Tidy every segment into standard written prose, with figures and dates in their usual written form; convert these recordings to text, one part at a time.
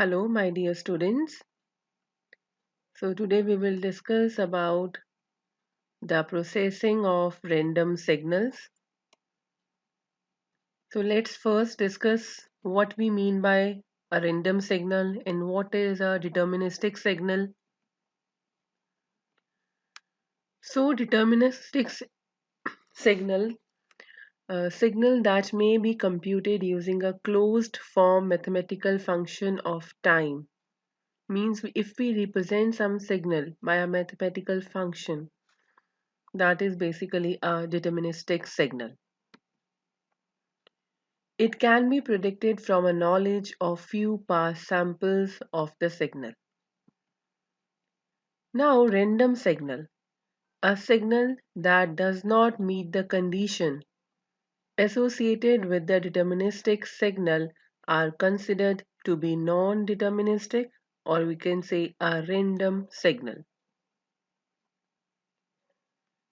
Hello, my dear students. So today we will discuss about the processing of random signals. So let's first discuss what we mean by a random signal and what is a deterministic signal. So deterministic signal, a signal that may be computed using a closed form mathematical function of time, means if we represent some signal by a mathematical function, that is basically a deterministic signal. It can be predicted from a knowledge of few past samples of the signal. Now, random signal. A signal that does not meet the condition associated with the deterministic signal are considered to be non-deterministic, or we can say a random signal.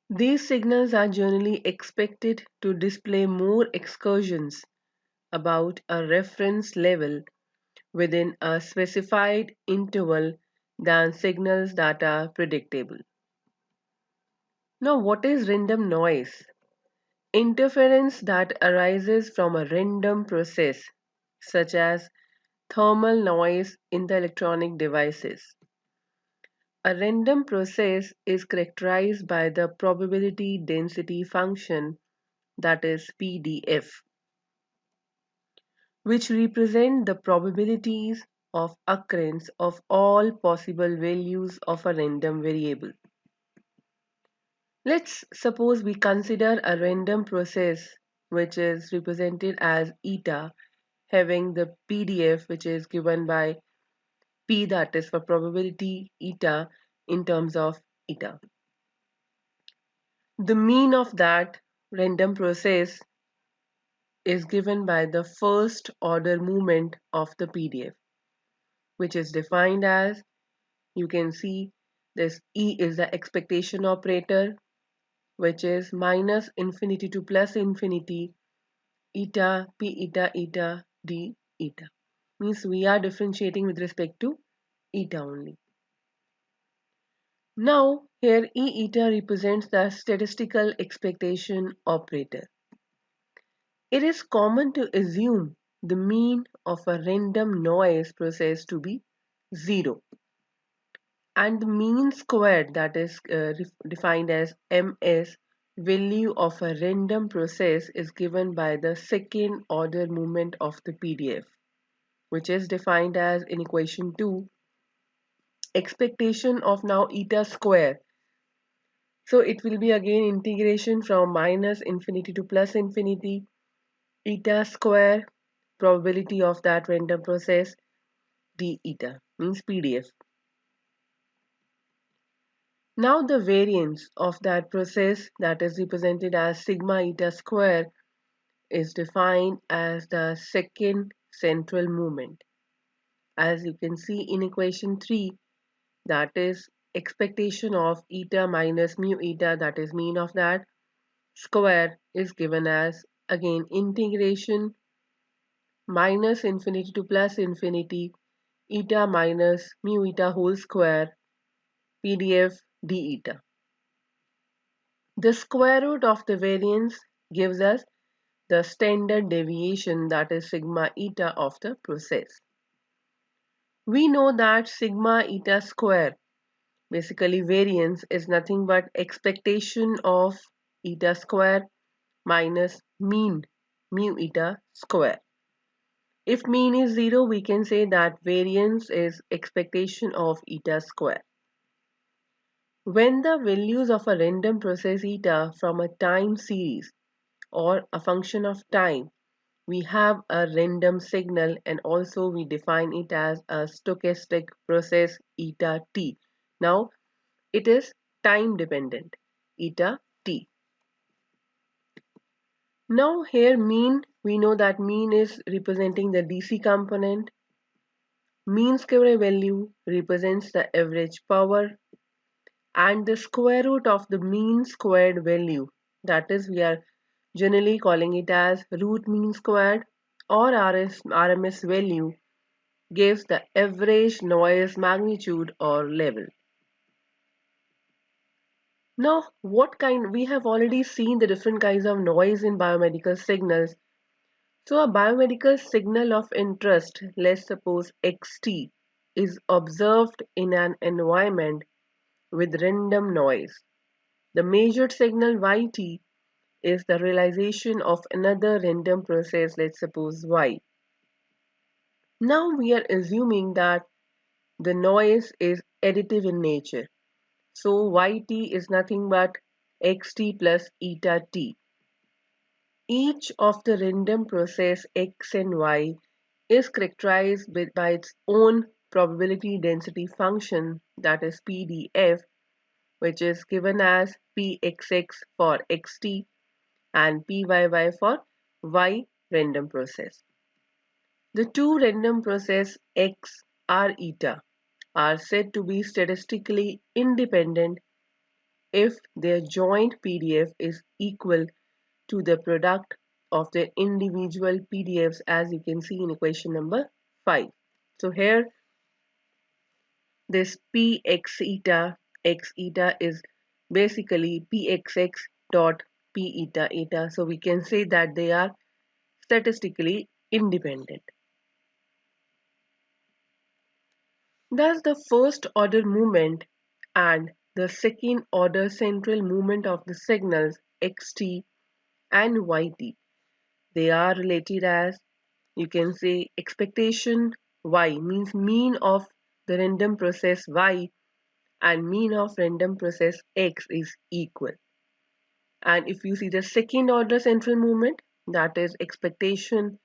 These signals are generally expected to display more excursions about a reference level within a specified interval than signals that are predictable. Now, what is random noise? Interference that arises from a random process, such as thermal noise in the electronic devices. A random process is characterized by the probability density function, that is PDF, which represent the probabilities of occurrence of all possible values of a random variable. Let's suppose we consider a random process which is represented as eta, having the PDF which is given by P, that is for probability eta in terms of eta. The mean of that random process is given by the first order movement of the PDF, which is defined as, you can see this E is the expectation operator, which is minus infinity to plus infinity eta p eta eta d eta. Means we are differentiating with respect to eta only. Now here E eta represents the statistical expectation operator. It is common to assume the mean of a random noise process to be 0, and the mean squared, that is defined as ms, value of a random process is given by the second order movement of the PDF, which is defined as in equation 2 expectation of now eta square. So it will be again integration from minus infinity to plus infinity eta square probability of that random process d eta, means PDF. Now the variance of that process, that is represented as sigma eta square, is defined as the second central movement. As you can see in equation 3, that is expectation of eta minus mu eta, that is mean of that square, is given as again integration minus infinity to plus infinity eta minus mu eta whole square PDF d eta. The square root of the variance gives us the standard deviation, that is sigma eta of the process. We know that sigma eta square, basically variance, is nothing but expectation of eta square minus mean mu eta square. If mean is 0, we can say that variance is expectation of eta square. When the values of a random process eta from a time series or a function of time, we have a random signal, and also we define it as a stochastic process eta t. Now it is time dependent eta t. Now here mean, we know that mean is representing the DC component. Mean square value represents the average power, and the square root of the mean squared value, that is we are generally calling it as root mean squared or RMS value, gives the average noise magnitude or level. Now, we have already seen the different kinds of noise in biomedical signals. So, a biomedical signal of interest, let's suppose XT, is observed in an environment with random noise. The measured signal YT is the realization of another random process, let's suppose Y. Now we are assuming that the noise is additive in nature. So YT is nothing but XT plus eta T. Each of the random process X and Y is characterized by its own probability density function, that is PDF, which is given as Pxx for xt and Pyy for Y random process. The two random process X R eta are said to be statistically independent if their joint PDF is equal to the product of their individual PDFs, as you can see in equation number 5. So here this Px x eta is basically Pxx dot P eta eta. So we can say that they are statistically independent. Thus the first order movement and the second order central movement of the signals xt and yt, they are related as, you can say, expectation y means mean of the random process y and mean of random process x is equal. And if you see the second order central movement, that is expectation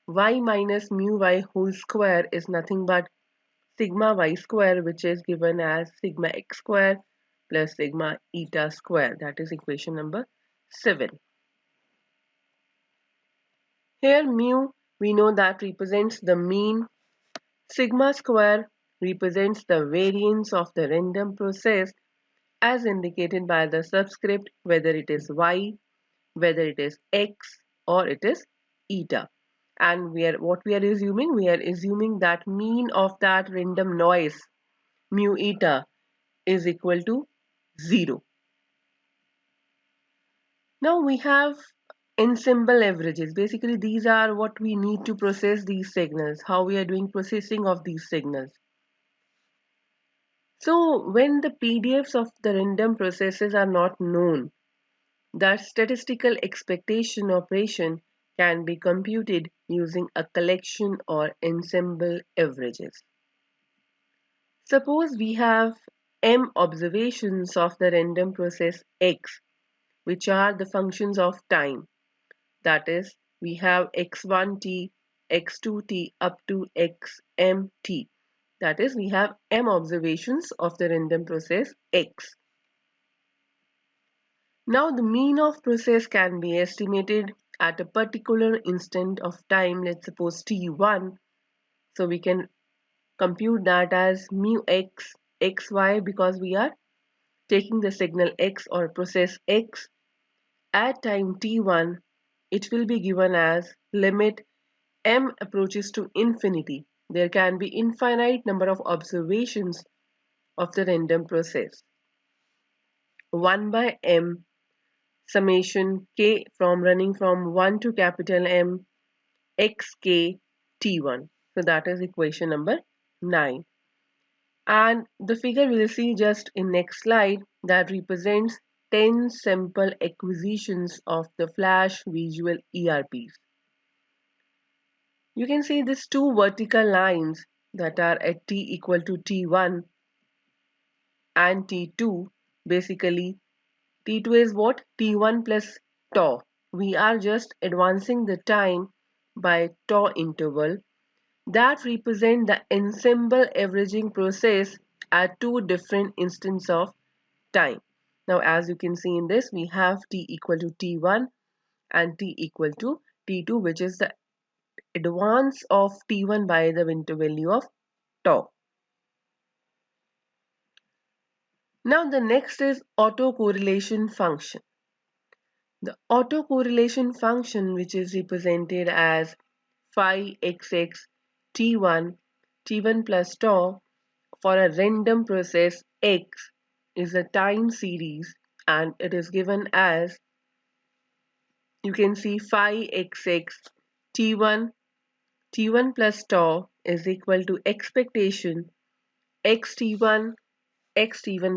y minus mu y whole square is nothing but sigma y square, which is given as sigma x square plus sigma eta square. That is equation number 7. Here mu we know that represents the mean, sigma square represents the variance of the random process as indicated by the subscript, whether it is y, whether it is x, or it is eta. And what we are assuming? We are assuming that mean of that random noise mu eta is equal to 0. Now we have ensemble averages. Basically, these are what we need to process these signals, how we are doing processing of these signals. So when the PDFs of the random processes are not known, that statistical expectation operation can be computed using a collection or ensemble averages. Suppose we have m observations of the random process x, which are the functions of time. That is, we have x1t, x2t up to xmt. That is, we have m observations of the random process x. Now the mean of process can be estimated at a particular instant of time, let's suppose t1. So we can compute that as mu x, xy, because we are taking the signal x or process x at time t1. It will be given as limit m approaches to infinity. There can be infinite number of observations of the random process. 1 by m summation k from running from 1 to capital M xk t1. So that is equation number 9. And the figure we'll see just in next slide that represents 10 sample acquisitions of the flash visual ERPs. You can see these two vertical lines that are at t equal to t1 and t2. Basically T2 is what? T1 plus tau. We are just advancing the time by tau interval that represent the ensemble averaging process at two different instants of time. Now as you can see in this, we have t equal to t1 and t equal to t2, which is the advance of t1 by the intervalue of tau. Now the next is autocorrelation function. The autocorrelation function, which is represented as phi xx t1, t1 plus tau for a random process x is a time series, and it is given as, you can see, phi xx t1 plus tau is equal to expectation xt1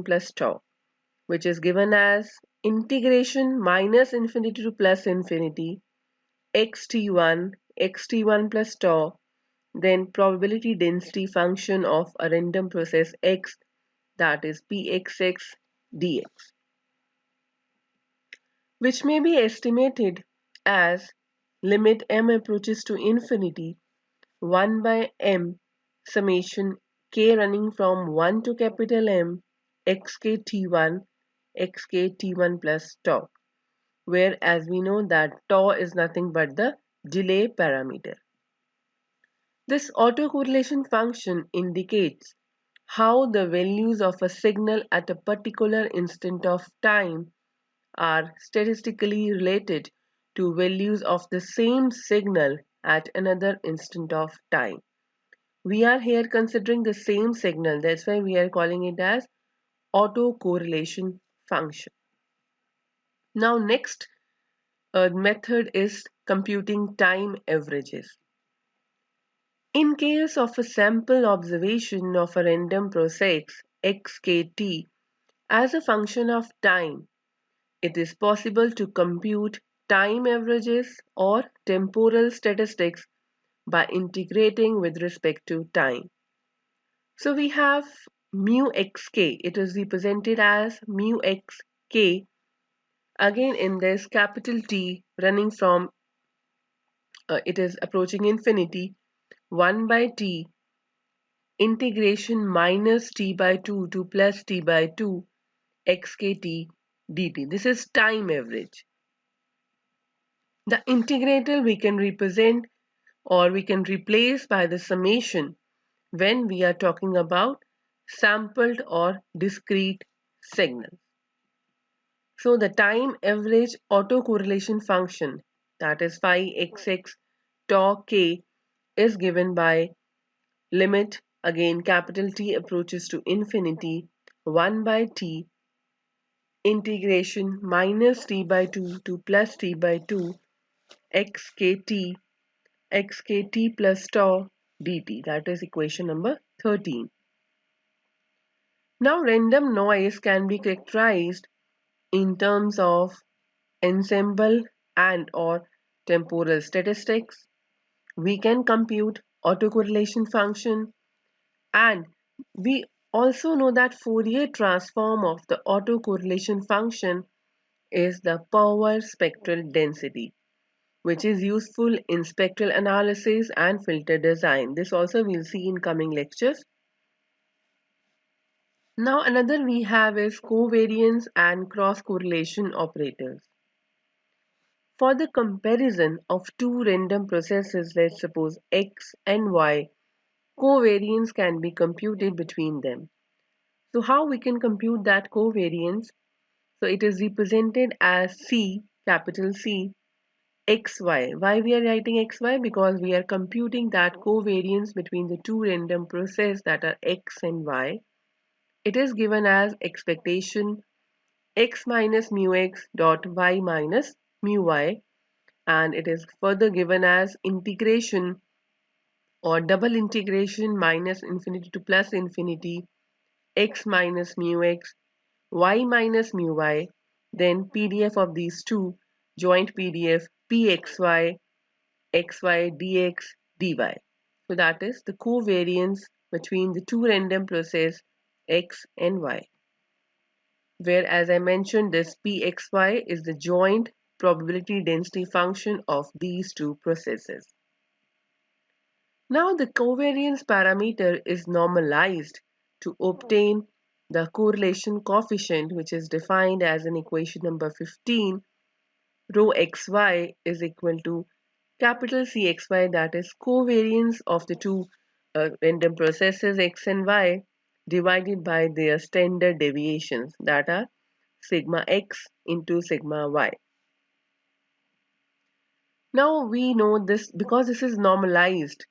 plus tau, which is given as integration minus infinity to plus infinity xt1 plus tau, then probability density function of a random process x, that is pxx dx, which may be estimated as limit m approaches to infinity 1 by m summation k running from 1 to capital M xk t1 plus tau, where, as we know, that tau is nothing but the delay parameter. This autocorrelation function indicates how the values of a signal at a particular instant of time are statistically related to values of the same signal at another instant of time. We are here considering the same signal, that's why we are calling it as autocorrelation function. Now next method is computing time averages. In case of a sample observation of a random process xkt as a function of time, it is possible to compute time averages or temporal statistics by integrating with respect to time. So we have mu xk, it is represented as mu xk, again in this capital T running from, it is approaching infinity, 1 by t integration minus t by 2 to plus t by 2 xkt dt. This is time average. The integral we can represent or we can replace by the summation when we are talking about sampled or discrete signals. So the time average autocorrelation function, that is phi xx tau k, is given by limit, again capital T approaches to infinity, 1 by t integration minus t by 2 to plus t by 2 xkt plus tau dt, that is equation number 13. Now random noise can be characterized in terms of ensemble and or temporal statistics. We can compute autocorrelation function, and we also know that Fourier transform of the autocorrelation function is the power spectral density, which is useful in spectral analysis and filter design. This also we'll see in coming lectures. Now another we have is covariance and cross-correlation operators. For the comparison of two random processes, let's suppose x and y, covariance can be computed between them. So how we can compute that covariance? So it is represented as C, capital C, xy. Why we are writing xy? Because we are computing that covariance between the two random processes that are x and y. It is given as expectation x minus mu x dot y minus mu y, and it is further given as integration or double integration minus infinity to plus infinity x minus mu x y minus mu y, then PDF of these two, joint PDF pxy xy dx dy. So that is the covariance between the two random processes x and y, where, as I mentioned, this pxy is the joint probability density function of these two processes. Now the covariance parameter is normalized to obtain the correlation coefficient, which is defined as in equation number 15, rho xy is equal to capital Cxy, that is covariance of the two random processes x and y divided by their standard deviations, that are sigma x into sigma y. Now we know this because this is normalized.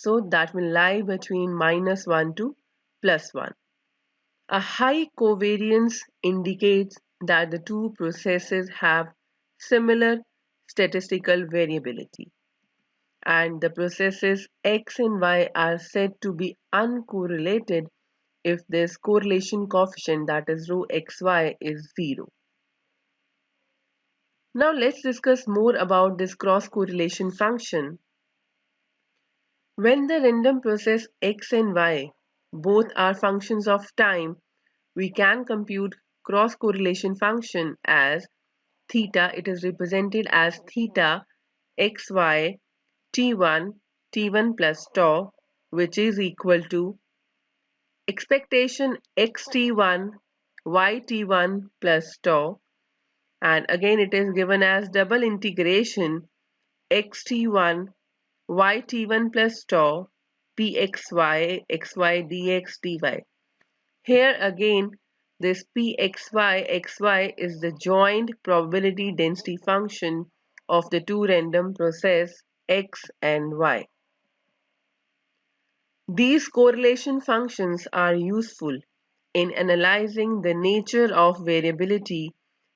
So that will lie between -1 to +1. A high covariance indicates that the two processes have similar statistical variability, and the processes X and Y are said to be uncorrelated if this correlation coefficient, that is rho xy, is 0. Now let's discuss more about this cross-correlation function. When the random process X and Y both are functions of time, we can compute cross-correlation function as theta. It is represented as theta xy t1 plus tau, which is equal to expectation xt1 yt1 plus tau, and again it is given as double integration xt1 yt1 plus tau pxy xy dx dy. Here again, this xy is the joint probability density function of the two random process x and y. These correlation functions are useful in analyzing the nature of variability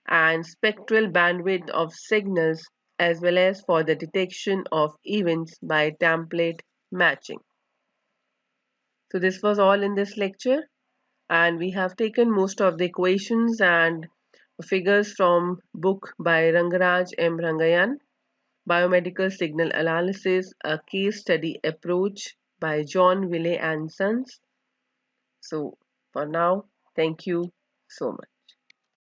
and spectral bandwidth of signals, as well as for the detection of events by template matching. So this was all in this lecture, and we have taken most of the equations and figures from book by Rangaraj M. Rangayan, Biomedical Signal Analysis, a Case Study Approach by John Willey and Sons. So for now, thank you so much.